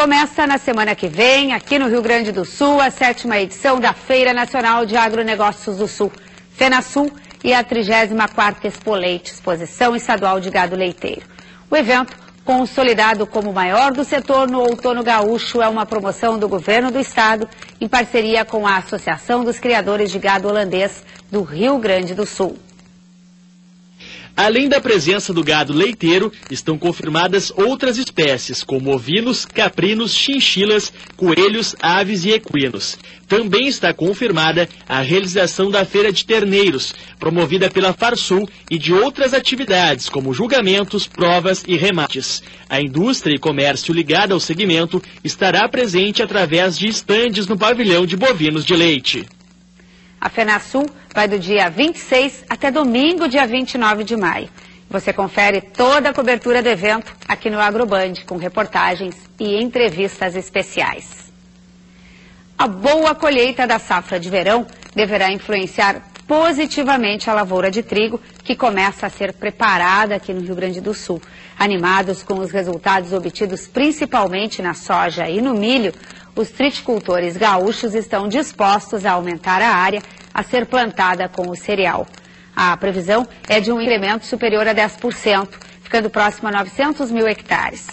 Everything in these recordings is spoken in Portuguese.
Começa na semana que vem, aqui no Rio Grande do Sul, a 7ª edição da Feira Nacional de Agronegócios do Sul, FenaSul, e a 34ª Expo Leite, Exposição Estadual de Gado Leiteiro. O evento, consolidado como o maior do setor no outono gaúcho, é uma promoção do governo do estado, em parceria com a Associação dos Criadores de Gado Holandês do Rio Grande do Sul. Além da presença do gado leiteiro, estão confirmadas outras espécies, como ovinos, caprinos, chinchilas, coelhos, aves e equinos. Também está confirmada a realização da Feira de Terneiros, promovida pela FarSul, e de outras atividades, como julgamentos, provas e remates. A indústria e comércio ligada ao segmento estará presente através de estandes no pavilhão de bovinos de leite. A FenaSul vai do dia 26 até domingo, dia 29 de maio. Você confere toda a cobertura do evento aqui no AgroBand, com reportagens e entrevistas especiais. A boa colheita da safra de verão deverá influenciar positivamente a lavoura de trigo, que começa a ser preparada aqui no Rio Grande do Sul. Animados com os resultados obtidos principalmente na soja e no milho, os triticultores gaúchos estão dispostos a aumentar a área a ser plantada com o cereal. A previsão é de um incremento superior a 10%, ficando próximo a 900 mil hectares.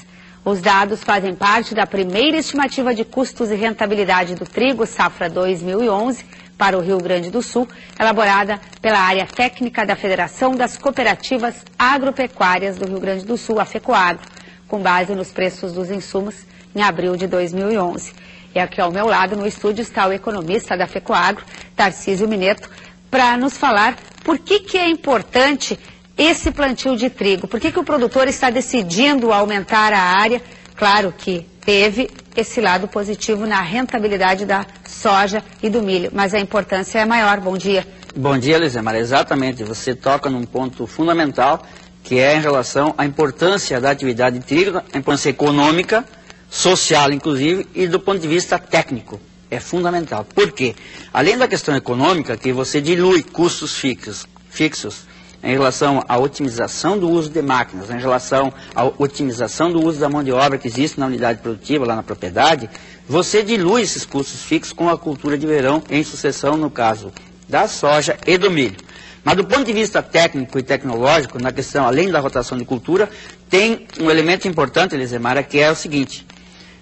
Os dados fazem parte da primeira estimativa de custos e rentabilidade do trigo safra 2011 para o Rio Grande do Sul, elaborada pela área técnica da Federação das Cooperativas Agropecuárias do Rio Grande do Sul, a FECOAGRO, com base nos preços dos insumos em abril de 2011. E aqui ao meu lado, no estúdio, está o economista da FECOAGRO, Tarcísio Mineto, para nos falar por que é importante esse plantio de trigo, por que o produtor está decidindo aumentar a área. Claro que teve esse lado positivo na rentabilidade da soja e do milho, mas a importância é maior. Bom dia. Bom dia, Lisemara. Exatamente, você toca num ponto fundamental, que é em relação à importância da atividade de trigo, a importância econômica, social, inclusive, e do ponto de vista técnico. É fundamental. Por quê? Além da questão econômica, que você dilui custos fixos em relação à otimização do uso de máquinas, em relação à otimização do uso da mão de obra que existe na unidade produtiva, lá na propriedade, você dilui esses custos fixos com a cultura de verão em sucessão, no caso da soja e do milho. Mas do ponto de vista técnico e tecnológico, na questão, além da rotação de cultura, tem um elemento importante, Elisemara, que é o seguinte: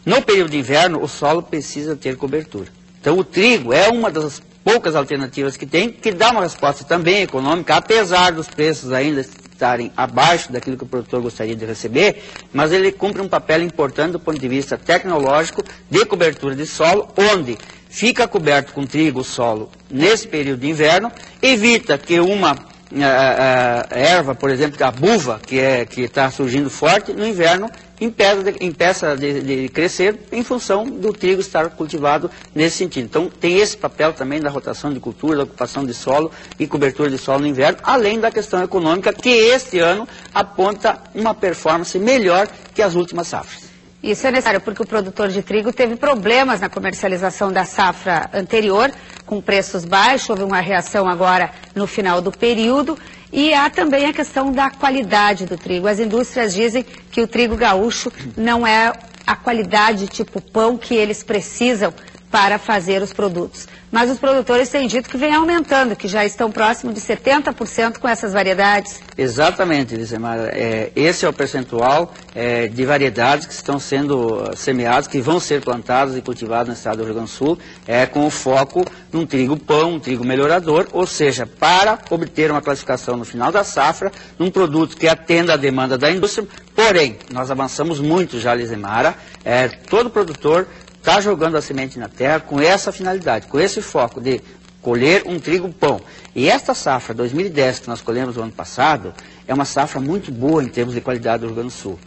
no período de inverno, o solo precisa ter cobertura. Então, o trigo é uma das poucas alternativas que tem, que dá uma resposta também econômica, apesar dos preços ainda estarem abaixo daquilo que o produtor gostaria de receber, mas ele cumpre um papel importante do ponto de vista tecnológico de cobertura de solo, onde fica coberto com trigo o solo nesse período de inverno, evita que uma erva, por exemplo, a buva, que está surgindo forte, no inverno, impeça de crescer em função do trigo estar cultivado nesse sentido. Então, tem esse papel também da rotação de cultura, da ocupação de solo e cobertura de solo no inverno, além da questão econômica, que este ano aponta uma performance melhor que as últimas safras. Isso é necessário porque o produtor de trigo teve problemas na comercialização da safra anterior, com preços baixos, houve uma reação agora no final do período, e há também a questão da qualidade do trigo. As indústrias dizem que o trigo gaúcho não é a qualidade tipo pão que eles precisam para fazer os produtos. Mas os produtores têm dito que vem aumentando, que já estão próximo de 70% com essas variedades. Exatamente, Lisemara. Esse é o percentual de variedades que estão sendo semeadas, que vão ser plantadas e cultivadas no estado do Rio Grande do Sul, com o foco num trigo pão, um trigo melhorador, ou seja, para obter uma classificação no final da safra, num produto que atenda à demanda da indústria. Porém, nós avançamos muito já, Lisemara. Todo produtor está jogando a semente na terra com essa finalidade, com esse foco de colher um trigo pão. E esta safra 2010 que nós colhemos no ano passado é uma safra muito boa em termos de qualidade do Rio Grande do Sul.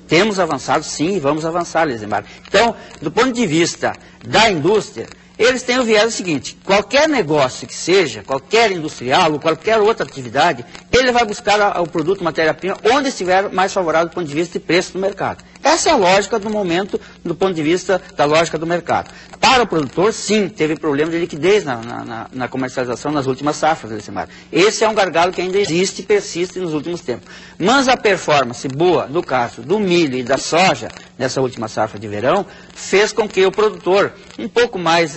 Temos avançado sim e vamos avançar, Lisemar. Então, do ponto de vista da indústria, eles têm o viés seguinte: qualquer negócio que seja, qualquer industrial ou qualquer outra atividade, ele vai buscar o produto, matéria-prima, onde estiver mais favorável do ponto de vista de preço no mercado. Essa é a lógica do momento, do ponto de vista da lógica do mercado. Para o produtor, sim, teve problema de liquidez na comercialização nas últimas safras, Elissemar. Esse é um gargalo que ainda existe e persiste nos últimos tempos. Mas a performance boa, no caso do milho e da soja, nessa última safra de verão, fez com que o produtor, um pouco mais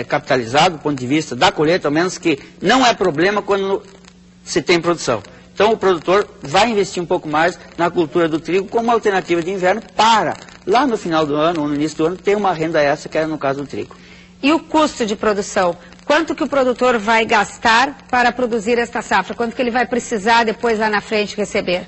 capitalizado do ponto de vista da colheita, ao menos que não é problema quando se tem produção. Então o produtor vai investir um pouco mais na cultura do trigo como alternativa de inverno para, lá no final do ano ou no início do ano, ter uma renda extra, que é no caso do trigo. E o custo de produção? Quanto que o produtor vai gastar para produzir esta safra? Quanto que ele vai precisar depois lá na frente receber?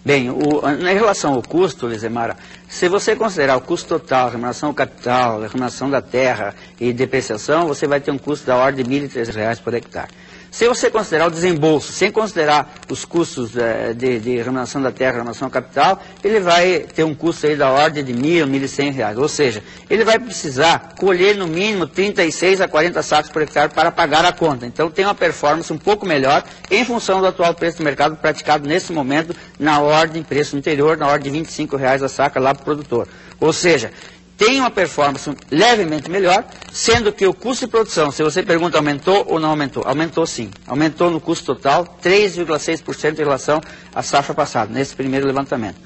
Bem, em relação ao custo, Lisemara, se você considerar o custo total, remuneração ao capital, remuneração da terra e depreciação, você vai ter um custo da ordem de R$ 1.300 por hectare. Se você considerar o desembolso, sem considerar os custos de remuneração da terra, remuneração ao capital, ele vai ter um custo aí da ordem de R$ 1.000, R$ 1.100. Ou seja, ele vai precisar colher no mínimo 36 a 40 sacos por hectare para pagar a conta. Então tem uma performance um pouco melhor em função do atual preço do mercado praticado nesse momento na ordem, preço interior, na ordem de R$ 25 a saca lá para o produtor. Ou seja, tem uma performance levemente melhor, sendo que o custo de produção, se você pergunta aumentou ou não aumentou, aumentou sim. Aumentou no custo total 3,6% em relação à safra passada, nesse primeiro levantamento.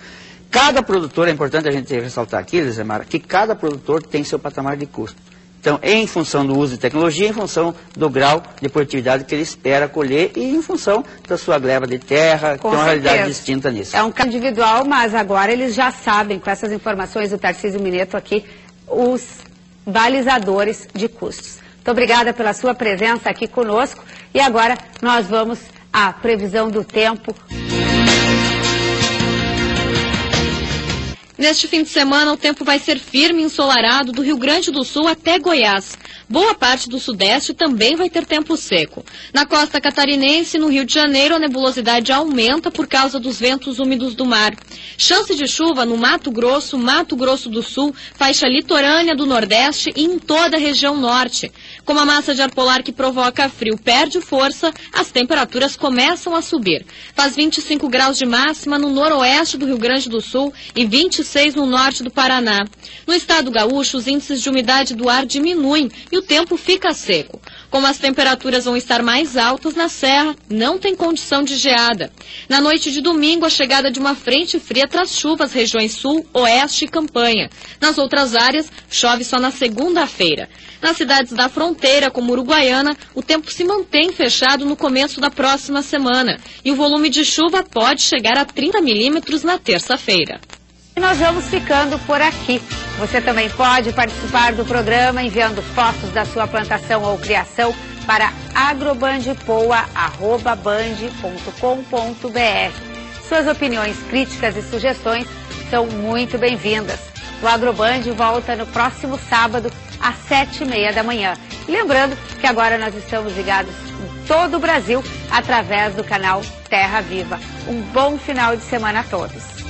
Cada produtor, é importante a gente ressaltar aqui, Lisemara, que cada produtor tem seu patamar de custo. Então, em função do uso de tecnologia, em função do grau de produtividade que ele espera colher e em função da sua gleba de terra, que tem uma realidade distinta nisso. É um caso individual, mas agora eles já sabem, com essas informações do Tarcísio Mineto aqui, os balizadores de custos. Muito obrigada pela sua presença aqui conosco e agora nós vamos à previsão do tempo. Neste fim de semana, o tempo vai ser firme e ensolarado do Rio Grande do Sul até Goiás. Boa parte do Sudeste também vai ter tempo seco. Na costa catarinense, no Rio de Janeiro, a nebulosidade aumenta por causa dos ventos úmidos do mar. Chance de chuva no Mato Grosso do Sul, faixa litorânea do Nordeste e em toda a região norte. Como a massa de ar polar que provoca frio perde força, as temperaturas começam a subir. Faz 25 graus de máxima no noroeste do Rio Grande do Sul e 26 no norte do Paraná. No estado gaúcho, os índices de umidade do ar diminuem e o tempo fica seco. Como as temperaturas vão estar mais altas na serra, não tem condição de geada. Na noite de domingo, a chegada de uma frente fria traz chuva às regiões sul, oeste e campanha. Nas outras áreas, chove só na segunda-feira. Nas cidades da fronteira, como Uruguaiana, o tempo se mantém fechado no começo da próxima semana. E o volume de chuva pode chegar a 30 milímetros na terça-feira. E nós vamos ficando por aqui. Você também pode participar do programa enviando fotos da sua plantação ou criação para agrobandpoa@band.com.br. Suas opiniões, críticas e sugestões são muito bem-vindas. O Agroband volta no próximo sábado às 7h30 da manhã. E lembrando que agora nós estamos ligados em todo o Brasil através do canal Terra Viva. Um bom final de semana a todos.